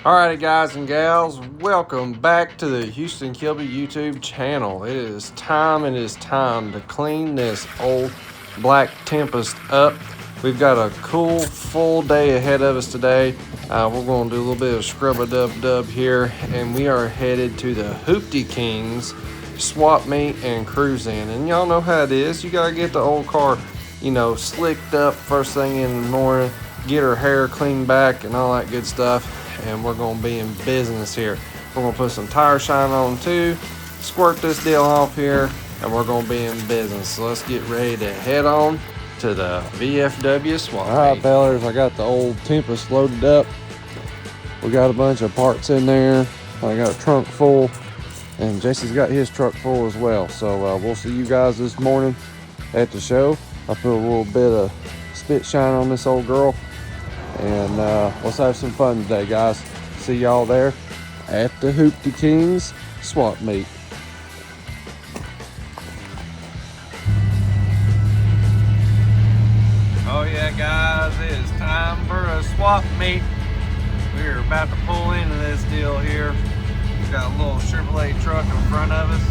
Alrighty guys and gals, welcome back to the Houston Kilby YouTube channel. It is time to clean this old black Tempest up. We've got a cool full day ahead of us today. We're going to do a little bit of scrub-a-dub-dub here, and we are headed to the Hooptie Kings swap meet and cruise in. And y'all know how it is. You got to get the old car, slicked up first thing in the morning, get her hair cleaned back and all that good stuff. And we're going to be in business here. We're going to put some tire shine on too, squirt this deal off here, and we're going to be in business. So let's get ready to head on to the VFW swap meet. All right, fellers, I got the old Tempest loaded up. We got a bunch of parts in there. I got a trunk full, and Jesse's got his truck full as well. So we'll see you guys this morning at the show. I put a little bit of spit shine on this old girl. And let's have some fun today, guys. See y'all there at the Hooptie Kings swap meet. Oh yeah, guys, it is time for a swap meet. We're about to pull into this deal here. We've got a little Chevrolet truck in front of us.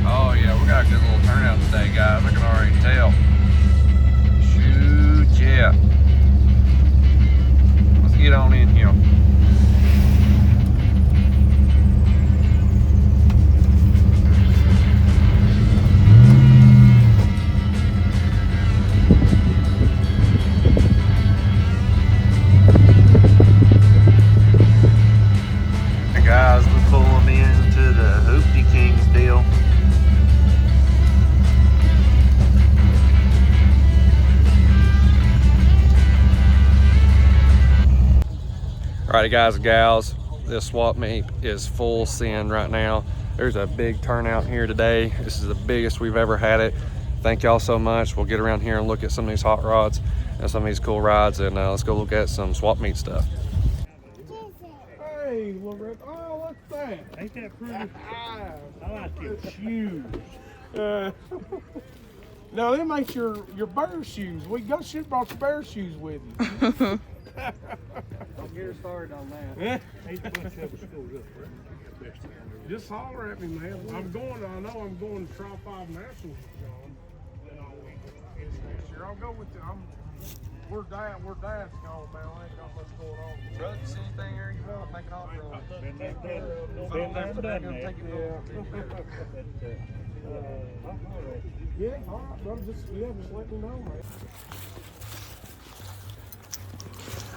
Oh yeah, we got a good little turnout today, guys. I can already tell. Shoot, yeah. Get on in here. Hey guys, we're pulling into the Hooptie Kings deal. Alrighty guys and gals, this swap meet is full send right now. There's a big turnout here today. This is the biggest we've ever had it. Thank y'all so much. We'll get around here and look at some of these hot rods and some of these cool rides, and let's go look at some swap meet stuff. Hey, Lubricants. Oh, what's that? Ain't that pretty? I like your shoes. No, them ain't your bear shoes. Should have brought your bear shoes with you. Don't get her started on that. Just holler at me, man. I know I'm going to Tri 5 Nationals, John. Then I'll next year. I'll go with you. We're dad's gone, man. I ain't got much going on. Trucks, anything there you want, make it off road. Been there, done that. Yeah, all right, brother. Just let me know, man.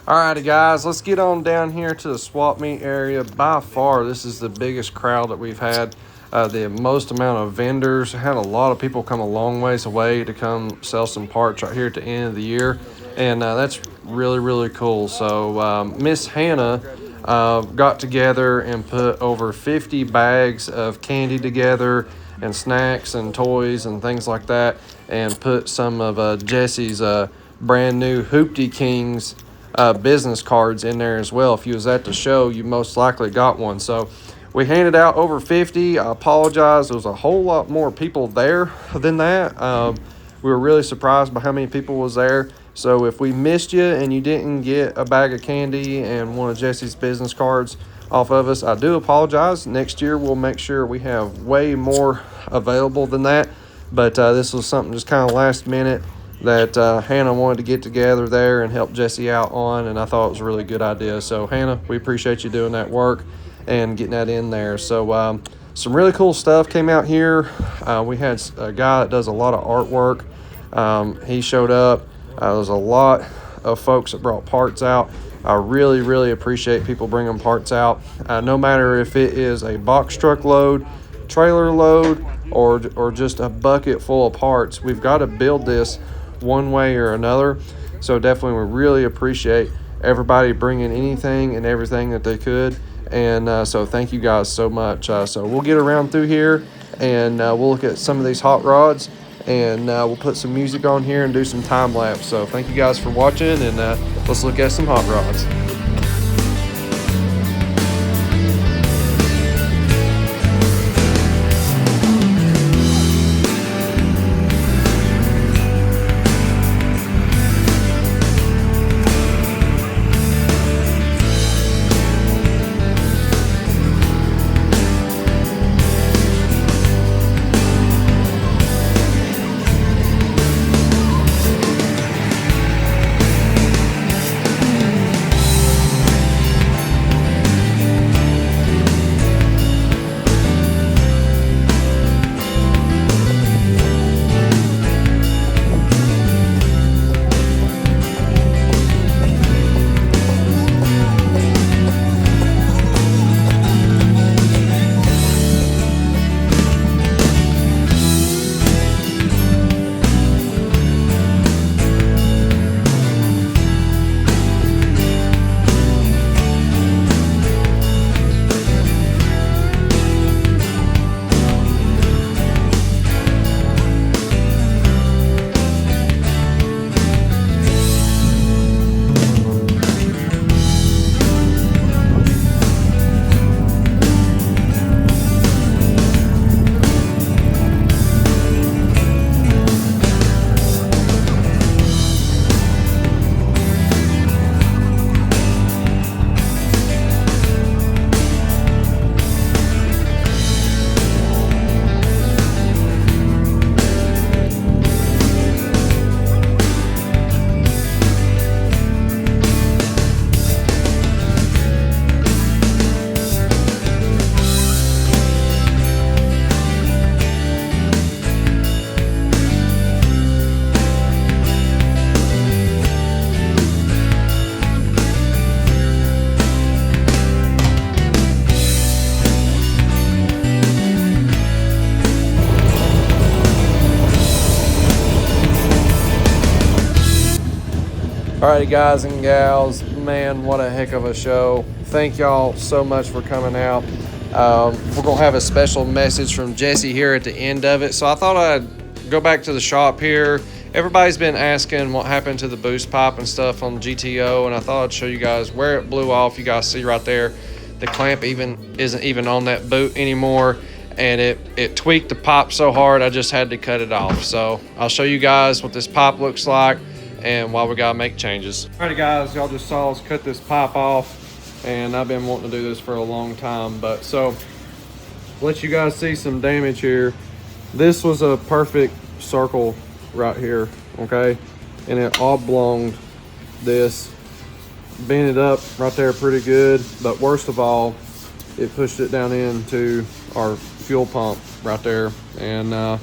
Alrighty guys, let's get on down here to the swap meet area. By far, this is the biggest crowd that we've had. The most amount of vendors. Had a lot of people come a long ways away to come sell some parts right here at the end of the year. And that's really, really cool. So Miss Hannah got together and put over 50 bags of candy together and snacks and toys and things like that, and put some of Jesse's brand new Hooptie Kings business cards in there as well. If you was at the show, you most likely got one. So we handed out over 50. I apologize, there was a whole lot more people there than that. We were really surprised by how many people was there. So if we missed you and you didn't get a bag of candy and one of Jesse's business cards off of us, I do apologize. Next year we'll make sure we have way more available than that. But this was something just kind of last minute that Hannah wanted to get together there and help Jesse out on, and I thought it was a really good idea. So Hannah, we appreciate you doing that work and getting that in there. So some really cool stuff came out here. We had a guy that does a lot of artwork. He showed up. There was a lot of folks that brought parts out. I really, really appreciate people bringing parts out. No matter if it is a box truck load, trailer load, or just a bucket full of parts, we've got to build this one way or another. So definitely we really appreciate everybody bringing anything and everything that they could. And so thank you guys so much. So we'll get around through here and we'll look at some of these hot rods, and we'll put some music on here and do some time lapse. So thank you guys for watching, and let's look at some hot rods. Alrighty, guys and gals, man, what a heck of a show. Thank y'all so much for coming out. We're going to have a special message from Jesse here at the end of it. So I thought I'd go back to the shop here. Everybody's been asking what happened to the boost pipe and stuff on the GTO, and I thought I'd show you guys where it blew off. You guys see right there, the clamp isn't even on that boot anymore, and it tweaked the pipe so hard I just had to cut it off. So I'll show you guys what this pipe looks like and why we gotta make changes. Alrighty, guys, y'all just saw us cut this pipe off, and I've been wanting to do this for a long time, but so let you guys see some damage here. This was a perfect circle right here, okay, and it oblonged this, bent it up right there pretty good, but worst of all, it pushed it down into our fuel pump right there. And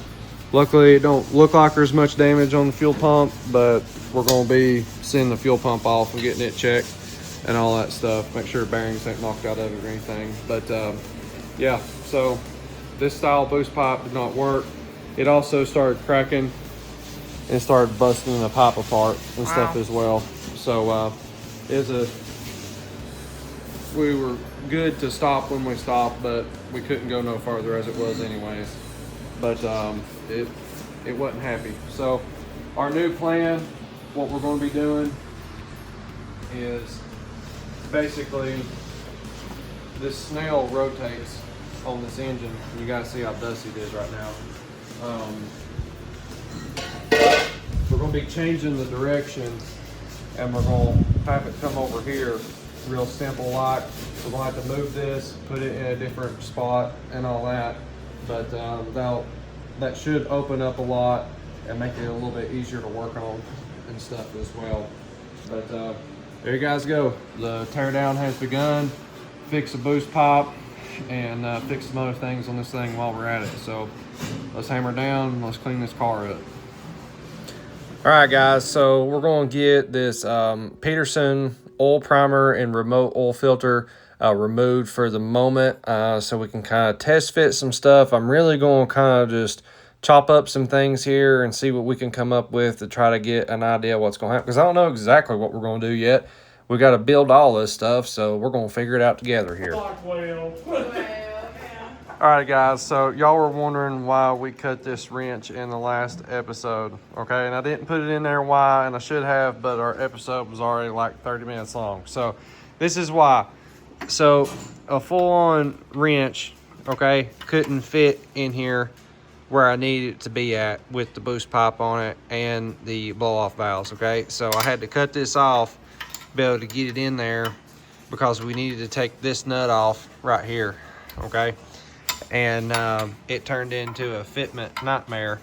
luckily it don't look like there's much damage on the fuel pump, but we're going to be sending the fuel pump off and getting it checked and all that stuff, make sure bearings ain't knocked out of it or anything. But yeah, so this style boost pipe did not work. It also started cracking and started busting the pipe apart and stuff as well. So we were good to stop when we stopped, but we couldn't go no further as it was anyways. But it wasn't happy. So our new plan, what we're going to be doing is basically this snail rotates on this engine. You guys see how dusty it is right now. We're going to be changing the direction, and we're going to have it come over here real simple like. We're going to have to move this, put it in a different spot and all that, but that should open up a lot and make it a little bit easier to work on and stuff as well. But there you guys go. The teardown has begun. Fix the boost pipe and fix some other things on this thing while we're at it. So let's hammer down, let's clean this car up. All right, guys, so we're going to get this Peterson oil primer and remote oil filter removed for the moment, so we can kind of test fit some stuff. I'm really going to kind of just chop up some things here and see what we can come up with to try to get an idea of what's going to happen, because I don't know exactly what we're going to do yet. We got to build all this stuff, so we're going to figure it out together here. All right, guys, so y'all were wondering why we cut this wrench in the last episode, okay? And I didn't put it in there why, and I should have, but our episode was already like 30 minutes long. So this is why. So a full-on wrench, okay, couldn't fit in here where I needed it to be at with the boost pipe on it and the blow-off valves, okay? So I had to cut this off, be able to get it in there, because we needed to take this nut off right here, okay? And it turned into a fitment nightmare.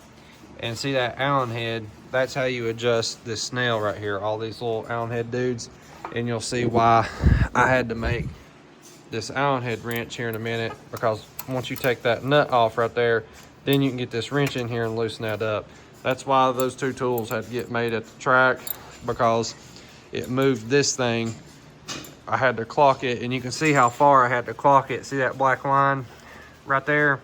And see that Allen head, that's how you adjust this snail right here, all these little Allen head dudes. And you'll see why I had to make this Allen head wrench here in a minute, because once you take that nut off right there, then you can get this wrench in here and loosen that up. That's why those two tools had to get made at the track, because it moved this thing. I had to clock it, and you can see how far I had to clock it. See that black line right there?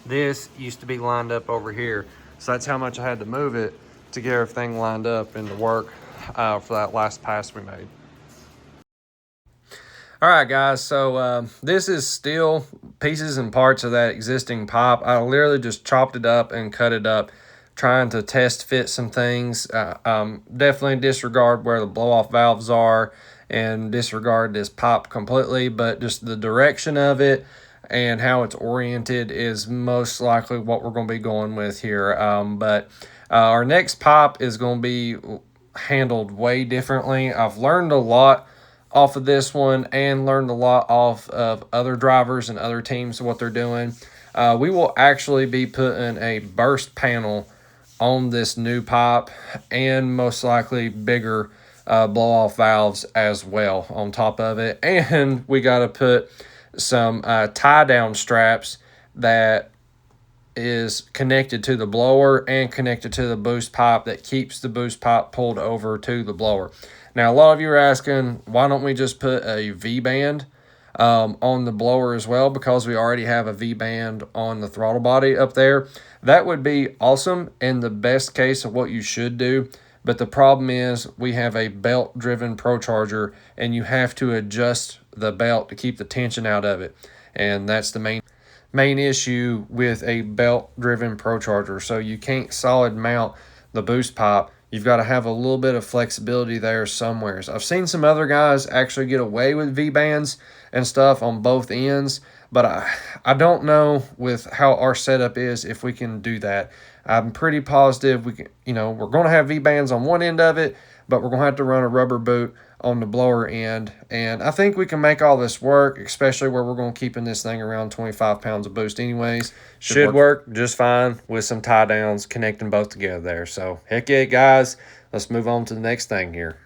This used to be lined up over here, so that's how much I had to move it to get everything lined up and to work for that last pass we made. All right, guys, so this is still pieces and parts of that existing pipe. I literally just chopped it up and cut it up, trying to test fit some things. Definitely disregard where the blow-off valves are and disregard this pipe completely, but just the direction of it and how it's oriented is most likely what we're going to be going with here. But our next pipe is going to be handled way differently. I've learned a lot off of this one and learned a lot off of other drivers and other teams, what they're doing. We will actually be putting a burst panel on this new pipe and most likely bigger blow-off valves as well on top of it. And we got to put some tie-down straps that is connected to the blower and connected to the boost pipe that keeps the boost pipe pulled over to the blower. Now, a lot of you are asking, why don't we just put a V-band on the blower as well, because we already have a V-band on the throttle body up there. That would be awesome, and the best case of what you should do. But the problem is we have a belt-driven Pro Charger, and you have to adjust the belt to keep the tension out of it. And that's the main issue with a belt-driven Pro Charger. So you can't solid mount the boost pipe. You've got to have a little bit of flexibility there somewhere. I've seen some other guys actually get away with V-bands and stuff on both ends, but I don't know with how our setup is if we can do that. I'm pretty positive we can, we're going to have V-bands on one end of it, but we're going to have to run a rubber boot on the blower end. And I think we can make all this work, especially where we're going to keep in this thing around 25 pounds of boost anyways. Should work just fine with some tie downs connecting both together there. So heck yeah, guys, let's move on to the next thing here.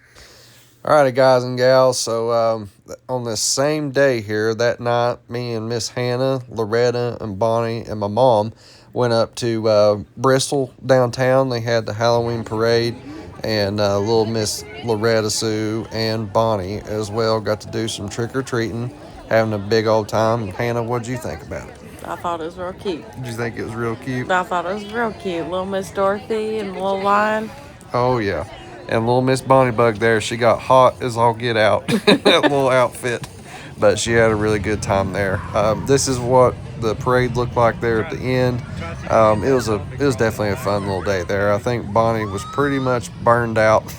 All righty, guys and gals. So on this same day here, that night, me and Miss Hannah, Loretta, and Bonnie, and my mom went up to Bristol downtown. They had the Halloween parade, and little Miss Loretta Sue and Bonnie as well got to do some trick-or-treating, having a big old time. Hannah, what'd you think about it? I thought it was real cute. Did you think it was real cute? I thought it was real cute. Little Miss Dorothy and little Lion. Oh, yeah. And little Miss Bonnie Bug there, she got hot as all get out in that little outfit. But she had a really good time there. This is what the parade looked like there at the end. It was definitely a fun little day there. I think Bonnie was pretty much burned out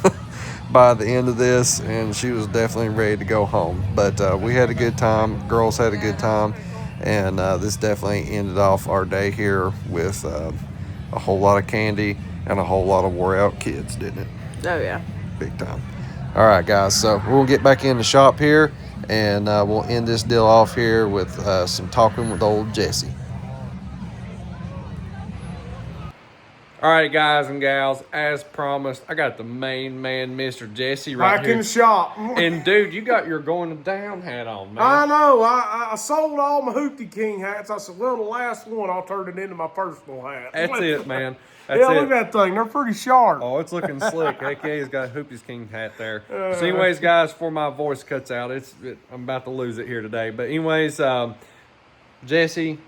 by the end of this, and she was definitely ready to go home. But we had a good time. Girls had a good time, and this definitely ended off our day here with a whole lot of candy and a whole lot of wore out kids, didn't it? Oh, yeah. Big time. All right, guys, so we're going to get back in the shop here, and we'll end this deal off here with some talking with old Jesse. All right, guys and gals, as promised, I got the main man, Mr. Jesse, right Back here. in the shop. And, dude, you got your going down hat on, man. I know. I sold all my Hooptie King hats. I said, well, the last one, I'll turn it into my personal hat. That's it, man. That's yeah, it. look at that thing. They're pretty sharp. Oh, it's looking slick. Heck yeah, he's got a Hoopie's King hat there. So anyways, guys, before my voice cuts out, I'm about to lose it here today. But anyways, Jesse,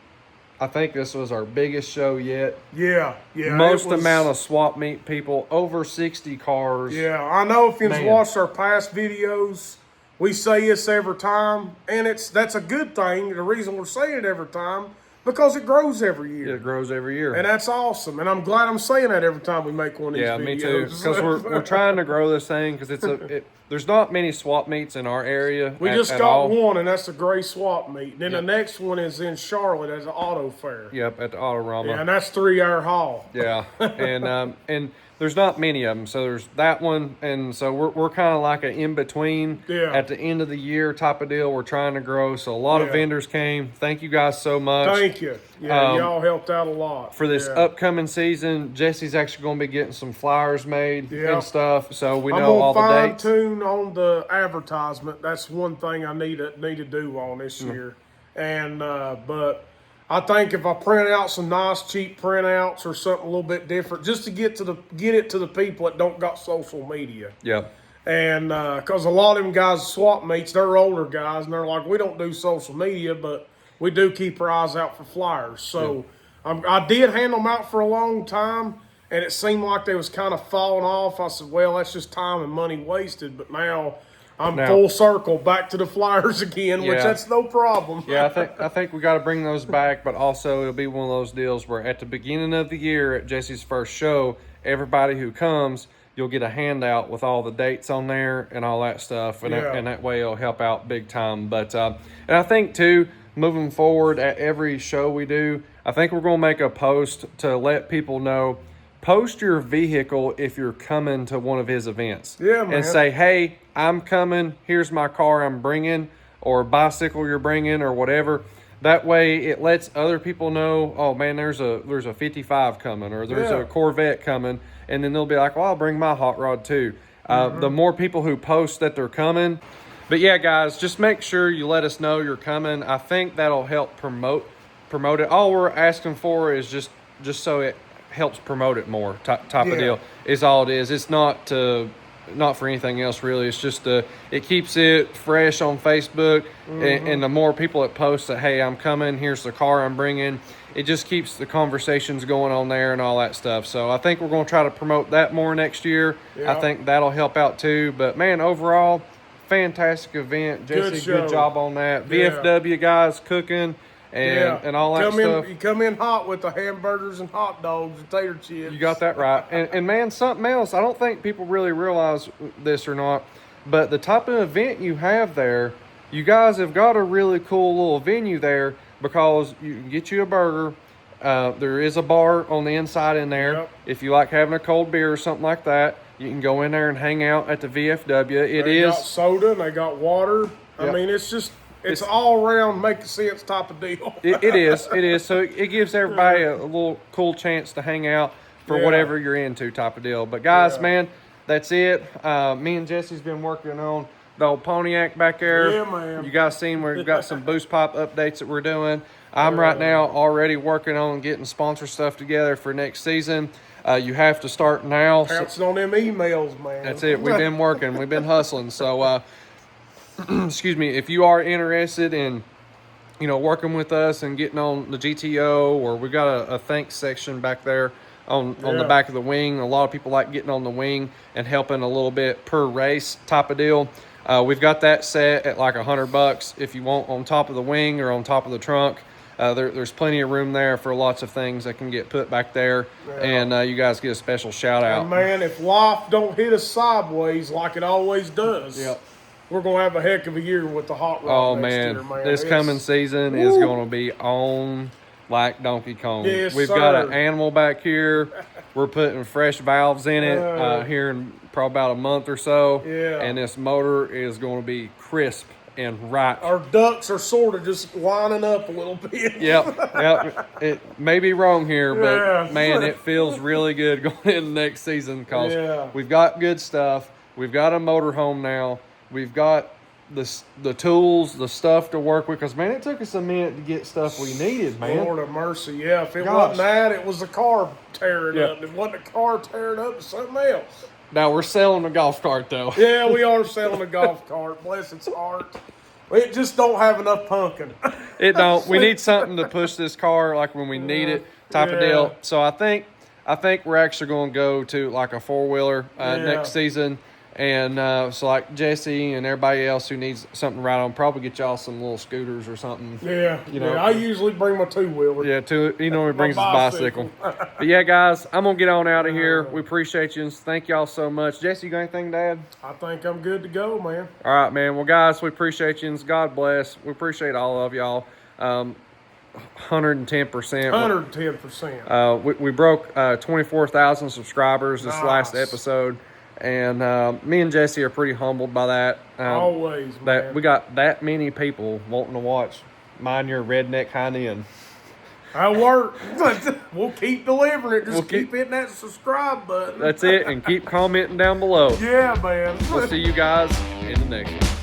I think this was our biggest show yet. Yeah. Most amount of swap meet people, over 60 cars. Yeah, I know if you've watched our past videos, we say this every time, and that's a good thing. The reason we're saying it every time, because it grows every year. It grows every year. And that's awesome. And I'm glad I'm saying that every time we make one of these videos. Yeah, me too. Because we're trying to grow this thing, because there's not many swap meets in our area. We just got one, and that's the gray swap meet. And then the next one is in Charlotte as an auto fair. Yep, at the Autorama. Yeah, and that's 3-hour haul. Yeah, and there's not many of them. So there's that one, and so we're kind of like an in-between at the end of the year type of deal. We're trying to grow. So a lot of vendors came. Thank you guys so much. Thank you. Yeah, y'all helped out a lot. For this upcoming season, Jesse's actually going to be getting some flyers made and stuff. So we know all the dates. I'm going to fine-tune on the advertisement. That's one thing I need to do on this year. And but I think if I print out some nice cheap printouts or something a little bit different, just to get it to the people that don't got social media. Yep. And because a lot of them guys swap meets, they're older guys, and they're like, we don't do social media, but we do keep our eyes out for flyers. So I did hand them out for a long time, and it seemed like they was kind of falling off. I said, well, that's just time and money wasted. But now I'm full circle back to the flyers again, which that's no problem. Yeah, I think we got to bring those back, but also it'll be one of those deals where at the beginning of the year at Jesse's first show, everybody who comes, you'll get a handout with all the dates on there and all that stuff, and that way it'll help out big time. But and I think too, moving forward at every show we do, I think we're going to make a post to let people know. Post your vehicle if you're coming to one of his events. Yeah, man. And say, hey, I'm coming. Here's my car I'm bringing, or bicycle you're bringing, or whatever. That way, it lets other people know, oh, man, there's a 55 coming, or there's a Corvette coming. And then they'll be like, well, I'll bring my hot rod too. The more people who post that they're coming. But yeah, guys, just make sure you let us know you're coming. I think that'll help promote it. All we're asking for is just so it helps promote it more type of deal is all it is. It's not to not for anything else really. It's just it keeps it fresh on Facebook, and the more people that post that, hey, I'm coming, here's the car I'm bringing, it just keeps the conversations going on there and all that stuff. So I think we're going to try to promote that more next year. Yeah. I think that'll help out too. But man, overall, fantastic event. Jesse, good job on that. Yeah. VFW guys cooking and all that stuff. You come in hot with the hamburgers and hot dogs and tater chips. You got that right. And man, something else, I don't think people really realize this or not, but the type of event you have there, you guys have got a really cool little venue there, because you can get you a burger. There is a bar on the inside in there. Yep. If you like having a cold beer or something like that, you can go in there and hang out at the VFW. They got soda and they got water. Yep. I mean, it's all around make sense type of deal. It is. So it gives everybody a little cool chance to hang out for whatever you're into type of deal. But guys, man, that's it. Me and Jesse's been working on the old Pontiac back there. Yeah, man. You guys seen we've got some boost pipe updates that we're doing. I'm right now already working on getting sponsor stuff together for next season. You have to start now. Pouncing on them emails, man. That's it. We've been working. We've been hustling. So, excuse me, if you are interested in, working with us and getting on the GTO, or we got a thanks section back there on the back of the wing. A lot of people like getting on the wing and helping a little bit per race type of deal. We've got that set at like $100 if you want on top of the wing or on top of the trunk. There's plenty of room there for lots of things that can get put back there, and you guys get a special shout out. And man, if life don't hit us sideways like it always does, we're gonna have a heck of a year with the hot rod next year, man. This coming season is going to be on like Donkey Kong. Yes, We've got an animal back here. We're putting fresh valves in it here in probably about a month or so. Yeah. And this motor is going to be crisp and right. Our ducks are sort of just lining up a little bit. Yep. It may be wrong here, but man, it feels really good going into next season, because we've got good stuff. We've got a motor home now. We've got the tools, the stuff to work with, because man, it took us a minute to get stuff we needed, man. Lord of mercy, yeah. If it wasn't that, it was the car tearing up. If it wasn't the car tearing up, it's something else. Now we're selling the golf cart though. Yeah, we are selling a golf cart. Bless its heart. It just don't have enough pumpkin. It don't. We need something to push this car like when we need it type of deal. So I think we're actually going to go to like a 4-wheeler next season. And so like Jesse and everybody else who needs something right on, probably get y'all some little scooters or something. Yeah, I usually bring my 2-wheeler. Yeah, he normally brings his bicycle. But yeah, guys, I'm going to get on out of here. We appreciate you. Thank y'all so much. Jesse, you got anything to add? I think I'm good to go, man. All right, man. Well, guys, we appreciate you. God bless. We appreciate all of y'all. 110%. 110%. We broke 24,000 subscribers this last episode. And me and Jesse are pretty humbled by that. Always, man. That we got that many people wanting to watch Mind Your Redneck Hind End. I work. We'll keep delivering it. Just keep hitting that subscribe button. That's it. And keep commenting down below. Yeah, man. We'll see you guys in the next one.